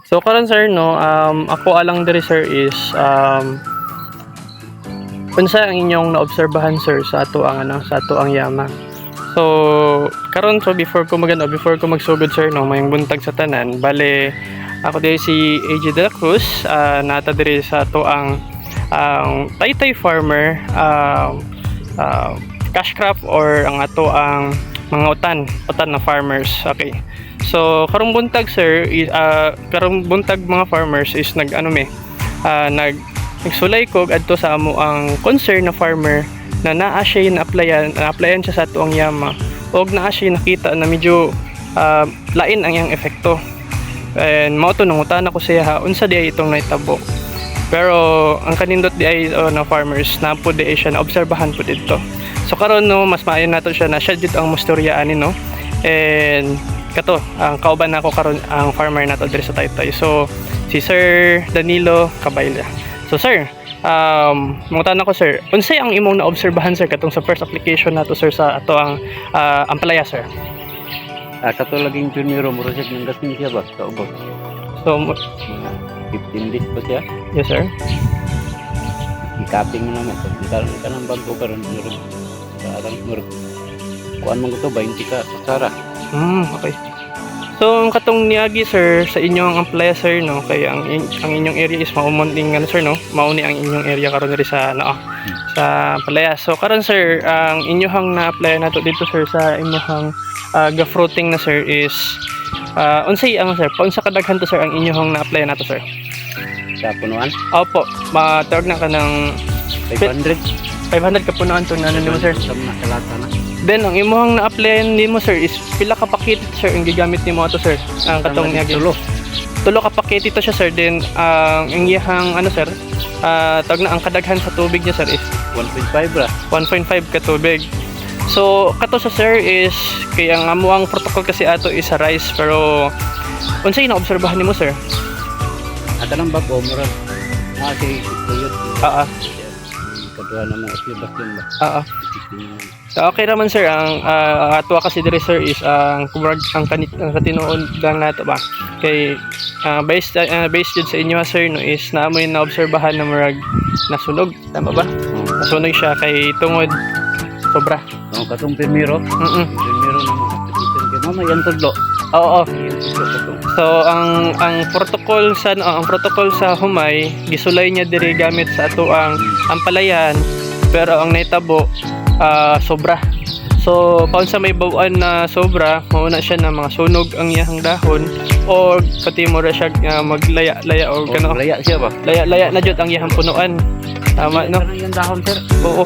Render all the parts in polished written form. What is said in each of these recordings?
So karon sir no, ako alang diri sir is unsa ang inyong naobserbahan sir sa ato ang sa ato ang yama. So karon so before ko magsugod sir no, mayong buntag sa tanan. Bale ako diri si AJ De La Cruz, nata diri sa ato ang Taytay Farmer cash crop or ang ato ang mga utan na farmers. Okay. So karong buntag sir is karong buntag mga farmers is nagsulay ko adto sa amo ang concern na farmer na naa siya na-applyan siya sa ato ang yama og naa siya nakita na medyo lain ang iyang epekto. And mao to nangutan ako siya unsa di itong naitabo. Pero ang kanindot di ay na farmers na pud di siya na obserbahan pud dito. So karon no mas maayo nato siya na siya jud ang mustoryaan no. And kato ang kauban nako karon ang farmer nato diri sa Taytay. So si Sir Danilo Cabayla. So sir, mangutan ako sir, unsay ang imong naobserbahan sir katong sa first application nato sir sa ato ang ampalaya sir? Kato laging junior mo rosek ng gasin siya ba sa ubos. So 15 days pa siya. yes sir. I-capping na naman. Ikaroon ka ng bago karon meron. Parang meron. Kuan mo to 20 ka sara. Okay. So ang katong niagi sir sa inyong ampalaya sir no, kay ang inyong area is maumunding sir no, mauni ang inyong area karon diri sa sa ampalaya. So karon sir ang inyong na-apply nato dito sir sa inyong ga-fruiting na sir is unsay sir, paunsa kadaghan to sir ang inyong na-apply nato sir? Sa punuan? Opo, matawag na ka ng 500 ka punuan to na nimo sir. Sa nakalata na. Then ang imong na-applyan nimo sir is pila ka pakete sir ang gigamit nimo ato sir? Ang katong niagi. Tulo ka pakete to siya sir. Then ang iyang sir, tawag na ang kadaghan sa tubig niya sir is 1.5 ra. 1.5 ka tubig. So kato sa sir is kaya ang amuang protocol kasi ato is sa rice, pero unsay na-obserbahan nimo sir? Ata lang bago murag. Si Kuyot. Kadua na mo si Bastion ba. So okay naman sir, ang ato kasi diri sir is ang katinoon lang nato ba kay based jud sa inyo sir no is naamoy na obserbahan na murag nasunog, tama ba? Nasunog siya kay tungod sobra. Katong primero. Primero na mo application kay mama yan tudlo. Oo. So ang protocol sa humay gisulay niya diri gamit sa ato ang ampalayan, pero ang naitabo sobra. So paunsa may bawaan na sobra, mauna siya na mga sunog ang iyang dahon o pati mo ra siya maglaya-laya o kano. Laya siya ba? Laya na jud ang iyang punuan. Tama no? Yung dahon sir. Oo.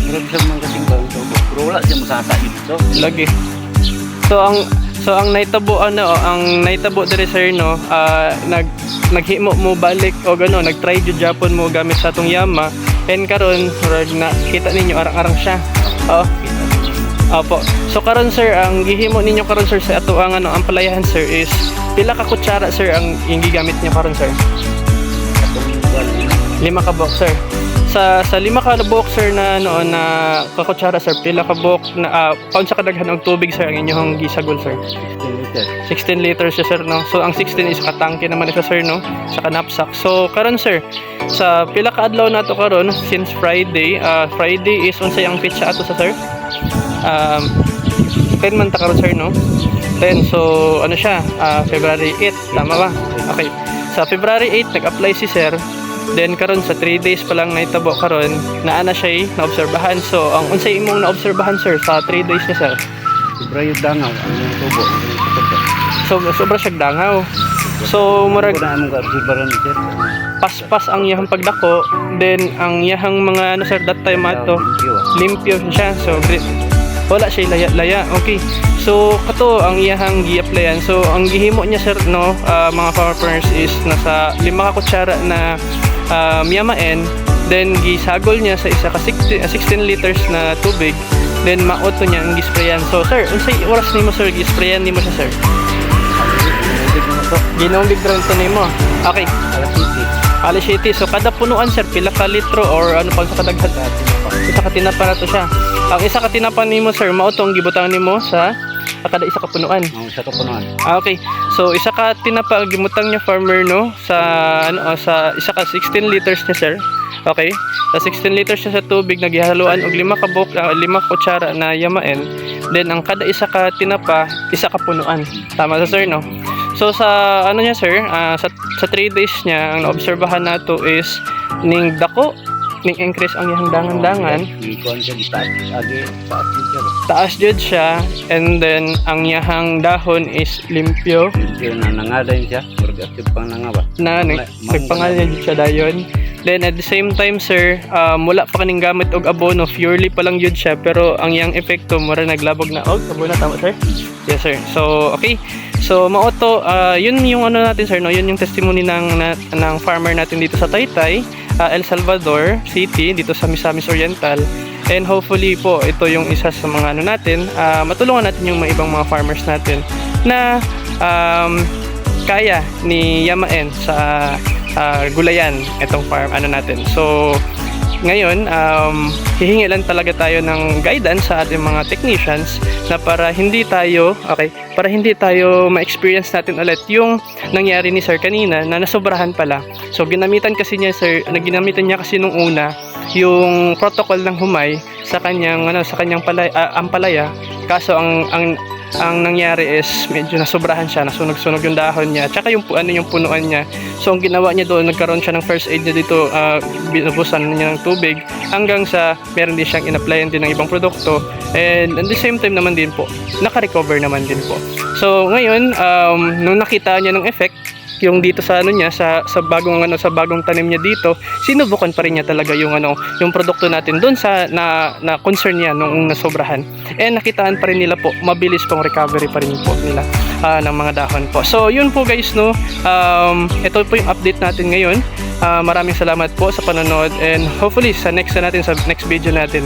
Murag sa mga kasing bawang tubo. Pero wala siya masasa dito. Lagi. So ang naitabo diri sir no, naghimo mo balik o gano, nagtry jud Japon mo gamit sa atong yama. And karon murag nakita ninyo arang-arang siya. Oo. Opo. So karon sir, ang gihimo ninyo karon sir sa ato ang ampalayahan sir is pila ka kutsara sir ang gigamit niyo karon sir? 5 ka buok sir. Sa 5 ka buok sir na na kakutsara sir, pila ka buok na paunsa kadaghan og tubig sir ang inyong gisagol sir? 16 liters siya sir no. So ang 16 is katangke naman siya sir no, sa knapsack. So karon sir, sa pila ka adlaw nato karon since Friday, Friday is unsay ang pitsa ato sa sir? 10 man ta karon sir no. 10, so siya, February 8, tama ba? Okay. Sa February 8 nag-apply si sir. Then karon sa 3 days pa lang naitabo karon, naa na siya naobserbahan. So ang unsay imong naobserbahan sir sa 3 days niya sir? Sobra yung dangaw ang tubo. So sobra siya dangaw. So murag paspas ang iyang pagdako, then ang iyang mga sir that time ato limpyo siya. So wala siya laya-laya. Okay. So kato ang iyang gi-applyan. So ang gihimo niya sir no, mga farmers is nasa 5 ka kutsara na miyamaen, then gisagol niya sa isa ka 16 liters na tubig, then maoto niya ang gisprayan. So sir, unsay oras nimo sir gisprayan nimo siya sir? Ginumbig ron to nimo. Okay. Alas 7. So kada punuan sir pila ka litro or ano pang sa kadaghan? Isa ka tinapa na to siya. Ang isa ka tinapa nimo sir, mao tong gibutang nimo sa kada isa ka punuan. Sa kapunuan. Okay. So isa ka tinapa gimutang niya farmer no sa sa isa ka 16 liters niya sir. Okay? Sa 16 liters niya sa tubig naghihaluan og 5 kutsara na yamaen. Then ang kada isa ka tinapa, isa ka punuan. Tama sa sir no? So sa ano niya sir, sa 3 days niya ang naobserbahan nato is ning dako ning increase ang iyang dangan-dangan. Ikuan siya taas siya. Taas jud siya and then ang iyang dahon is limpyo. Yun na nangalan siya, orgasyon pang nangaba. Na nagpangalan jud siya dayon. Then at the same time sir, wala pa kaning gamit og abono, purely pa lang jud siya pero ang iyang epekto mura naglabog na og abono tama sir? Yes sir. So okay. So maoto yun yung ano natin sir no, yun yung testimony ng farmer natin dito sa Taytay, El Salvador City dito sa Misamis Oriental. And hopefully po ito yung isa sa mga ano natin, matulungan natin yung mga ibang mga farmers natin na kaya ni yamaen sa gulayan itong farm ano natin. So ngayon hihingi lang talaga tayo ng guidance sa ating mga technicians na para hindi tayo ma-experience natin ulit yung nangyari ni sir kanina na nasobrahan pala. So ginamitan kasi niya sir, ginamitan niya kasi nung una yung protocol ng humay sa kanyang ampalaya, kaso ang nangyari is medyo nasobrahan siya, nasunog-sunog yung dahon niya tsaka yung punuan niya. So ang ginawa niya doon, nagkaroon siya ng first aid niya dito, binubusan niya ng tubig hanggang sa meron din siyang in-applyan din ng ibang produkto, and at the same time naman din po naka-recover naman din po. So ngayon nung nakita niya ng effect yung dito sa ano niya sa bagong tanim niya dito, sinubukan pa rin niya talaga yung produkto natin doon sa na concern niya nung nasobrahan. And nakitaan pa rin nila po, mabilis pong recovery pa rin po nila ng mga dahon po. So yun po guys no, ito po yung update natin ngayon. Maraming salamat po sa panonood, and hopefully sa next video natin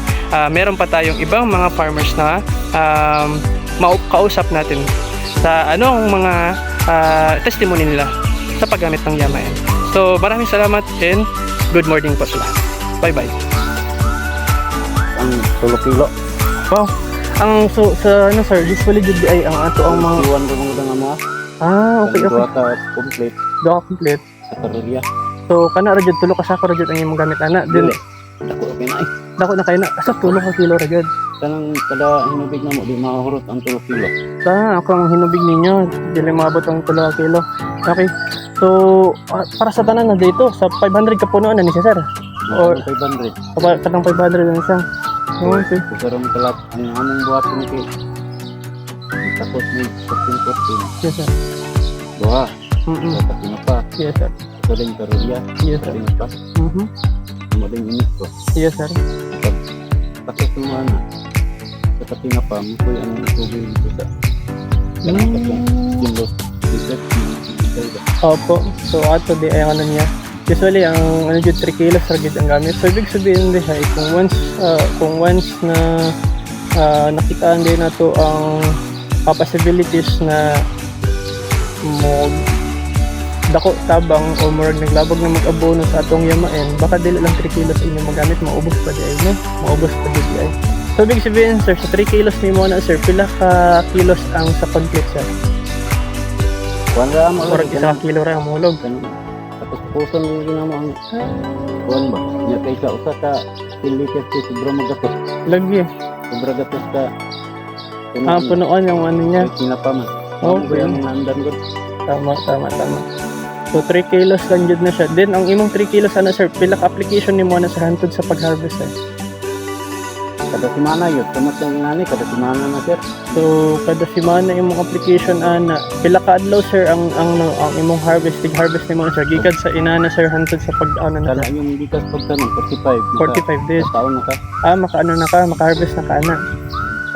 meron pa tayong ibang mga farmers na makausap natin sa anong mga testimony nila sa paggamit ng yamaen. So maraming salamat and good morning po sa lahat. Bye bye. Ang 10 kilo. Wow. Ang sa ano sir, usually jud ay ang ato ang mga iwan ko mga mga okay. complete Doka complete. sa karolya. So kana ra jud tulo ka sako ra jud ang imong gamit ana. Dili. Dako okay na Dako na kay na sa tulo ka kilo ra jud. Kanang kada hinubig na mo di mahurot ang 10 kilo. Ako ang hinubig ninyo, dili maabot ang 2 kilo. Okay. So para sa tanan na dito sa 500 ka punuan na ni siya sir. Or 500. Katang 500 na siya. Okay. Pero mo talat ang among buhaton kay tapos ni 14. Yes sir. Buha. Mm-mm. Pa. Yes sir. Kaling karolya. Yes sir. Pa. Maling init ko. Yes sir. Tapos mo na. Kapag nga pa mo ko ang tubig dito sa. Kilo. Opo. So ato di ay ano niya. Usually ang ano jud 3 kilos ra gid ang gamit. So ibig sabihin din siya kung once na nakitaan din nato ang possibilities na mo dako tabang o murag naglabog na mag-abono sa atong yamaen, baka dili lang 3 kilos inyo magamit, maubos pa di ay no? Maubos pa di ay. So ibig sabihin sir, sa 3 kilos ni mo na sir, pila ka kilos ang sa complete sir? Wala mo Murag 1 kilo ra ang mulog. Tapos puson mo rin naman ang kuwan ba? Nya kay sa usa ka liter kay sobra magatos. Lagi. Sobra gatos ka. Punuan yung ano niya. Kinapaman. Okay. Ang nandan ko. Tama. So 3 kilos lang jud na siya. Then ang imong 3 kilos ana sir, pila ka application nimo na sa hantod sa pag-harvest sir? Kada semana yun. Kamat lang nga kada semana na sir. So kada semana imong application ana, pila ka adlaw sir ang imong harvest nimo sir gikan sa inana sir hantod sa pag-ano na Kada yung bigas pagtanong 45 days. Taon na ka. Maka-harvest na ka ana.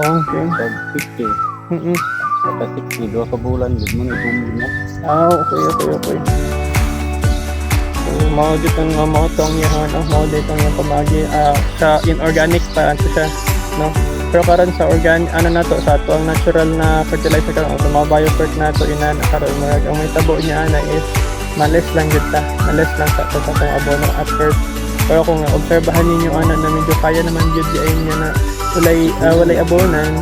Okay. Pag 50. Kada 60 2 ka bulan gid mo na tumulong na. Okay. So mao jud ang mao tong yang pamagi sa inorganic pa anto siya no. Pero karon sa organic na to sa ato ang natural na fertilizer karon sa mga biofert nato inana karon murag ang may tabo niya ana is malis lang sa atong abono at first. Pero kung obserbahan ninyo ana na medyo kaya naman jud di ay niya na walay abonan,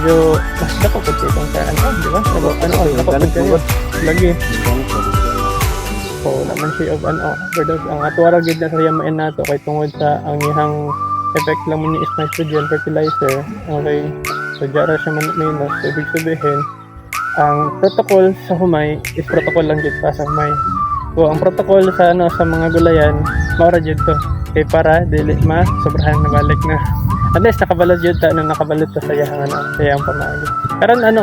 medyo mas dako pud itong sa ano, di ba? Dako pud kayo. Lagi. Oo, naman siya og ano, overdose. Ang atwara gid na sa yamain nato kay tungod sa ang ihang effect lang mo ni is nitrogen fertilizer. Okay. So diara siya man minus. So, ibig sabihin, ang protocol sa humay is protocol lang gid pa sa humay. So ang protocol sa ano sa mga gulayan, mao ra jud to. Kay para dili ma sobrahan na balik na. Unless nakabalot jud ta nung nakabalot ta sa iyang ano, sa iyang pamagi. Karon ano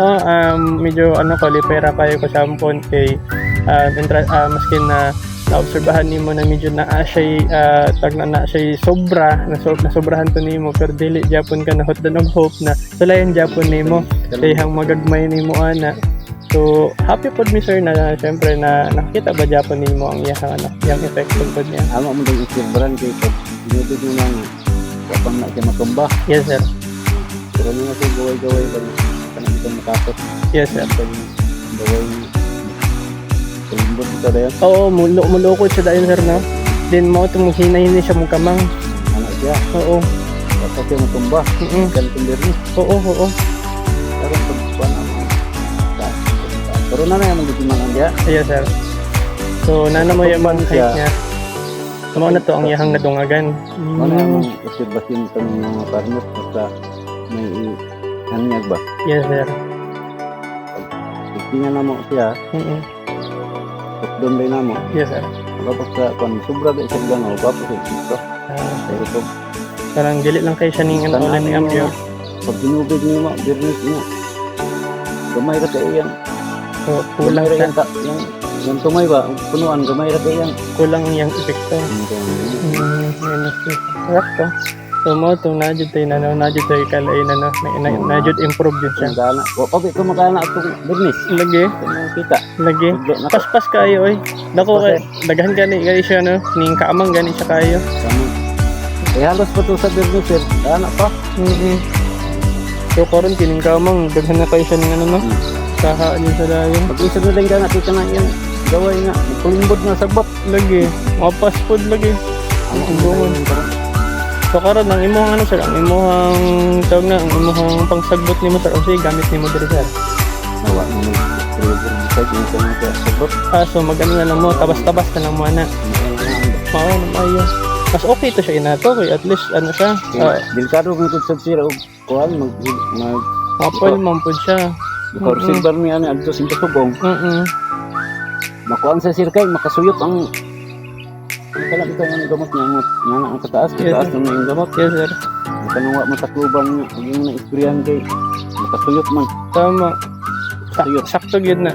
medyo ano qualifera kayo ko sa ampon kay maskin na naobserbahan nimo na medyo naa siya tag na siya sobra na sobrahan to nimo pero dili Japon ka na hot og hope na sulayan Japon nimo kay hang magagmay nimo ana. So happy pod mi sir na syempre na nakita ba Japon nimo ang iyang ano yang effect pod niya. Amo mo ding isibran kay pag dinudod nang kapag na siya matumba. Yes sir. Pero nung ako gaway-gaway ba kanang itong makapot. Yes sir. Gaway tumbod ito dayon. Oo, mulukod siya dayon sir no. Then mo itong hinay-hinay siya mong kamang. Anak siya. Oo. Tapos siya matumba. Kan kumbirni. Oo. Pero pag kuan mo. Pero na yung magiging dia. Yes sir. So nana mo yung mga height niya. Tumaw na to ang iyahang nadungagan. Ano yung observation sa mga farmer sa may hanyag ba? Yes sir. Tingnan na mo siya. Doon din na mo. Yes sir. Tapos sa kung sobra ba isang gano'n, tapos ito. Pero pag parang dili lang kayo siya ning ano ulit ni Ambyo. pag tinubig niyo mo, birnis niyo. Gamay ra kayo yan. So kulang siya. Yung tumay ba, punuan, gamay ra kayo yan. Kulang yung epekto. Sarap to. So mo itong nadjud tayo na nadjud tayo kalay na nadjud improve jud siya. Gana. Wapag ito makana itong birnis. Lagi. Kita. Lagi. Paspas kayo oy. Dako kay daghan gani kayo siya no. Ning kaamang gani siya kayo. Halos pa to sa birnis sir. Anak pa. So karon kining kaamang daghan na kayo siya ning ano no. Kahaan niyo sa dayon. Pag isa na lang gana kita na yan. Gaway nga. Kulimbod na sagbot. Lagi. Mapas food lagi. Ang bungon. So karon ang imong ano sir, ang imong tawag na ang imong pangsagbot nimo sir, unsay gamit nimo diri sir? Nawa mo sa sagbot. So mag-ano na lang mo, tabas-tabas na lang mo ana. Mao na mayo. Mas okay to siya inato kay at least ano siya. Delikado mo ito sa sira o kuhan Apple man pud siya. Silver mi ani adto sa subong. Makuan sa sirkay makasuyot ang kala ito ang gamot niya nga ang kataas kataas ng yung gamot. Yes sir. Kanang wa matakluban niya yung na ispriyan kay makasuyot man. Tama. Sakto gyud na.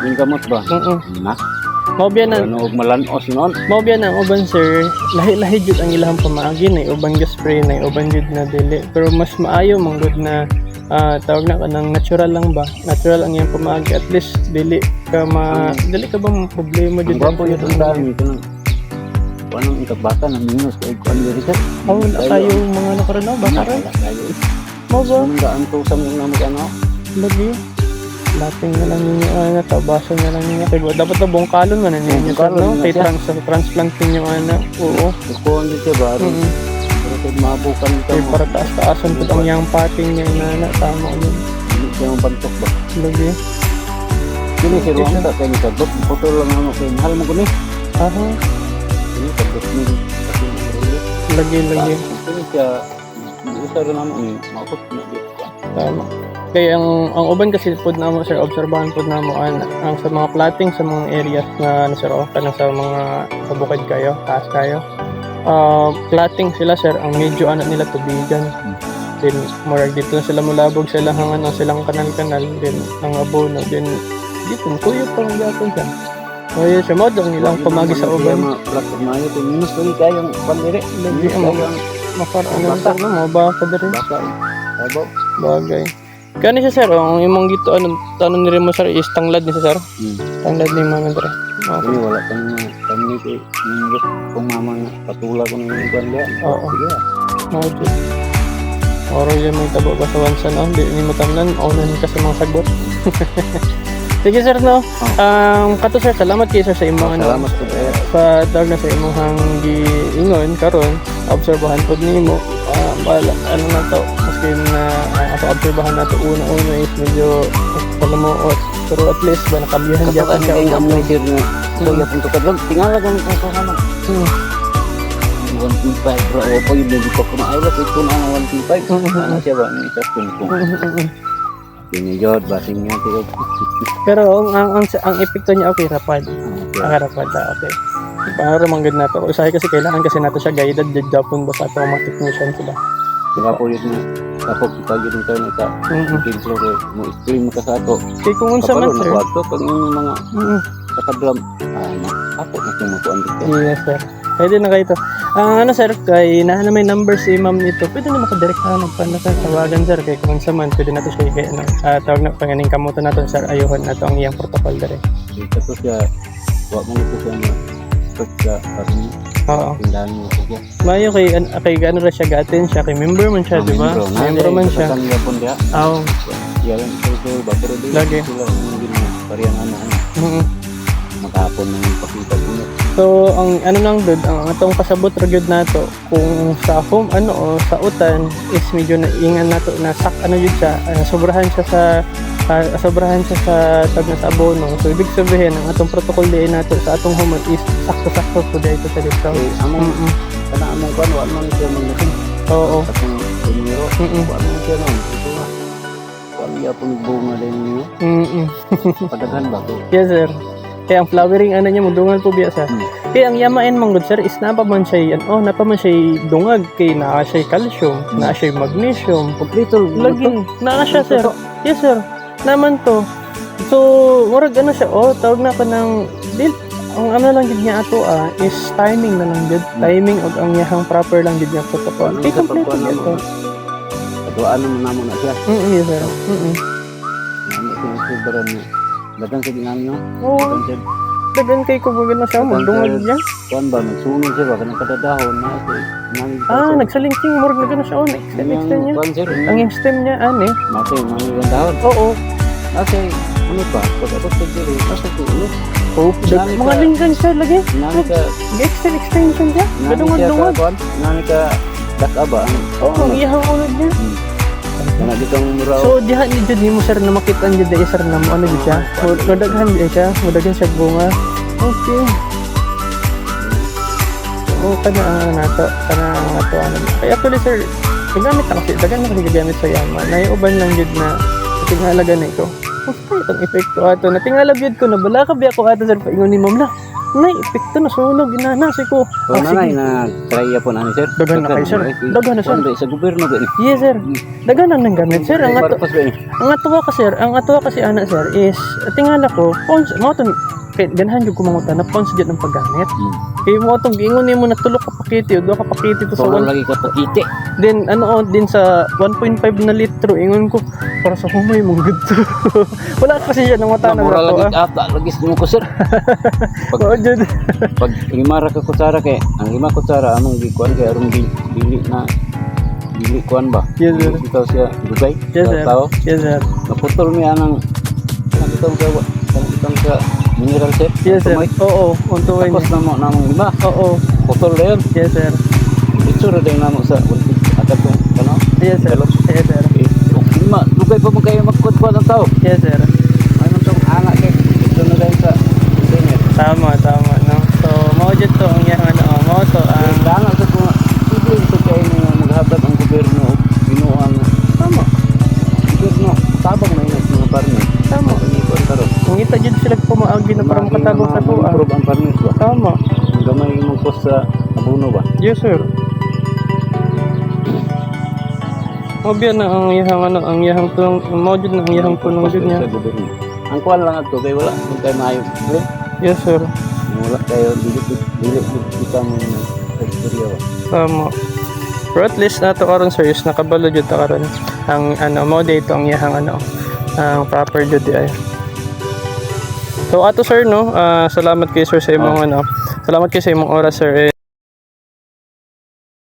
Yung gamot ba? Na. Mao biya na. Ano og malanos noon. Mao biya na uban sir. Lahi-lahi jud ang ilahang pamaagi na uban ga spray na uban jud na dili. Pero mas maayo man gud na tawag na kanang natural lang ba? Natural ang iyang pamaagi at least dili ka ba mo problema jud ang po yung dami kanang anong ikabata na minus kay kuan diri sir. Wala kayo mga nakarana ba karon? Mo ba? Daan to sa mga ano. Lagi. Lating na lang ninyo tabasan na lang ninyo kay dapat na bongkalon man ninyo no kay transplant ninyo ana. Oo. Kuan dito ba? Pero kung mabukan ka mo. Para taas-taasan po ang yung pating niya na tama yun. Hindi siya mabantok ba? Lagi. Kini si Ruang tak kayo sagot. Photo lang ano kayo. Mahal mo ko ni. Aha. Ini sagot ni. Lagi. Kini siya. Isa rin naman ni. Makot na dito. Tama. Kaya ang uban kasi pod na mo sir, obserbahan pod na mo ang sa mga plating sa mga areas na sir kanang sa mga kabukid kayo, taas kayo. Plating sila sir, ang medyo anak nila tubigan. Then murag dito na sila mulabog sa ilang silang kanal-kanal din ang abono din dito kuyo pang gyapon siya. Kaya siya mo dong nilang pamagi sa uban. Plating mayo to minus to kayong pandire. Lagi ang makar ano sa mo ba ka diri? Abo Bagay. Kani siya sir, ang imong gito tanong ni mo sir is tanglad ni sir. Tanglad ni mga dre. Okay. Wala kang kami kung mama patula ko ng iban dia. Oo. Sige. Oro yan may tabo ba sa wansa no? Di ni matamnan onan kasi mga sagbot. Sige sir no. Kato sir, salamat kayo sir sa imong salamat po sa tawag na sa imong giingon karon. Obserbahan pod nimo. ano na to, maski na ato obserbahan nato una is medyo palamuot, pero at least ba nakabiyahan Kapag dyan siya ang ugat amay sir na kaya punto ka lang, tingala lang ko sa ano. 1.5 bro, o pag hindi ko na ay lapit ko na ang 1.5. Ano siya ba? May isang kung pinijod, basing niya tiyo. pero ang epekto niya okay rapad. Rapad okay. Para manggad na to. Usahay kasi kailangan kasi nato siya guided jud Japon ba sa ato mga technician sila. Diba po yun na kapag pag yun ka na ka, pinflow ko, mo explain mo ka sa ato. Kay kung unsa man Kaparo na sir. kwarto, pag yung mga kakadram, ako na tumutuan dito. Yes sir. Pwede na kayo to. Ano sir, kay na may number si ma'am nito, pwede na makadirect na magpanda sir, tawagan sir, kay kung unsa man, pwede na to siya kay tawag na panganing kamuto na to sir, ayuhon na to ang iyang protocol dere. Ito siya, wag mo ito siya na pagka parang Oo. tindahan mo ito siya. Mayo kay gano ra siya gatin siya, kay member man siya, di ba? Member man siya. Kasang yapon dia. Oo. Yan ito ba pero di Lagi. sila hindi na parehang ano makapon ng pakita ko. So, ang ano nang dud, ang atong kasabot ra gyud nato kung sa home o sa utan is medyo naingan nato na ano jud siya, sobrahan siya sa tag na sa abono. So, ibig sabihin ang atong protocol di nato sa atong home is sakto-sakto po dito sa discount. Among kana among kan wa man siya man Oo. atong dinero. Wa man siya man. Ito nga. Wa niya pun bunga din niyo. Padaghan ba to? Yes sir. Kaya ang flowering ano niya mudungan po biya sa. Kaya ang yamain man good sir is napa man siya dungag kay naa siya calcium, naa siya magnesium, Kompleto lagi naa siya sir. Yes sir. Naman to. So murag ano siya tawag na pa ng ang ano lang gid niya ato is timing na lang gid. Timing og ang yahang proper lang gid niya protocol. Kay kompleto gid to. Kaduaan mo namo na siya. Yes sir. Ano sinusubaran niya. Dagan sa ginamyo. Oh, dagan kay ko na siya mudungag niya. Kuan ba nagsunog siya ba kanang kadadahon na ito. Nagsalingking murag na gano'n siya extend niya. Kuan sir. Ang stem niya Matay mga dahon. Oo. Kasi ano pa pag ako sa diri kasi tulo. Mga linggan siya lagi. Nani ka Extension siya. Gadungag-dungag. Nani ka dakaba. Ang iyahang unod niya. Kana ditong muraw. So diha ni jud nimo sir na makita jud dai sir na ano jud siya. Madaghan siya bunga. Okay. Kana ang nato ano. Kaya actually sir, gamit na kasi dagan na kasi gagamit sa yama. Naiuban lang jud na tingalaga na ito. Okay, itong epekto ato. Natingalab yun ko na bala ka biya ko ato sir paingon ni ma'am la. Nay, epekto na sunog inanasi ko. So nanay na try po ani sir. Dagan na kay sir. Dagan na sir. Sa gobyerno ba ni? Yes sir. Dagan na nang gamit sir. Ang ato kasi ana sir is tingala ko mo to kay ganahan jud ko mangutan na pons jud ng paggamit. Kay mo tong giingon nimo na tulo ka pakete o duha ka pakete to sa lagi ka pakite. Then din sa 1.5 na litro ingon ko para sa humay mong good to. Wala kasi siya nang mata na mura lagi lagi mo ko sir. Pag 5 ra ka kutsara kay ang 5 kutsara among gikuan kay aron dili kuan ba? Yes sir. Ito siya dugay. Yes sir. Yes sir. Naputol niya nang itong sa mineral set. Yes sir. Oo, untuin. Tapos namong 5. Oo. Putol na yun. Yes sir. Ito rin din namo sa atat ko kano. Yes sir. Yes sir. Dugay pa mo kayo magkuat ang tao. Yes sir. Ano tong anak kay ito na din sa internet. Tama no. So mao jud to ang yang mao to ang Ang sa ko sige ito kay naghatag ang gobyerno og binuang tama. gobyerno tabang na yun mga partner. Tama. Ko karon. Kung ita jud sila pumaagi na para makatabang sa tuwa. Improve ang partner ba? Tama. Gamay imong cost sa abono ba? Yes sir. Obya na ang yahang tulong, module na ang yahang tulong jud niya. Ang kuan lang ato kay wala kung kay maayo. Yes sir. Wala kayo dili kita mo sa istorya ba. Tama. Pero at least nato karon sir is nakabalo jud ta karon ang mo dito ang yahang ang proper jud ay. So ato sir no, salamat kay sir sa imong salamat kay sa imong oras sir.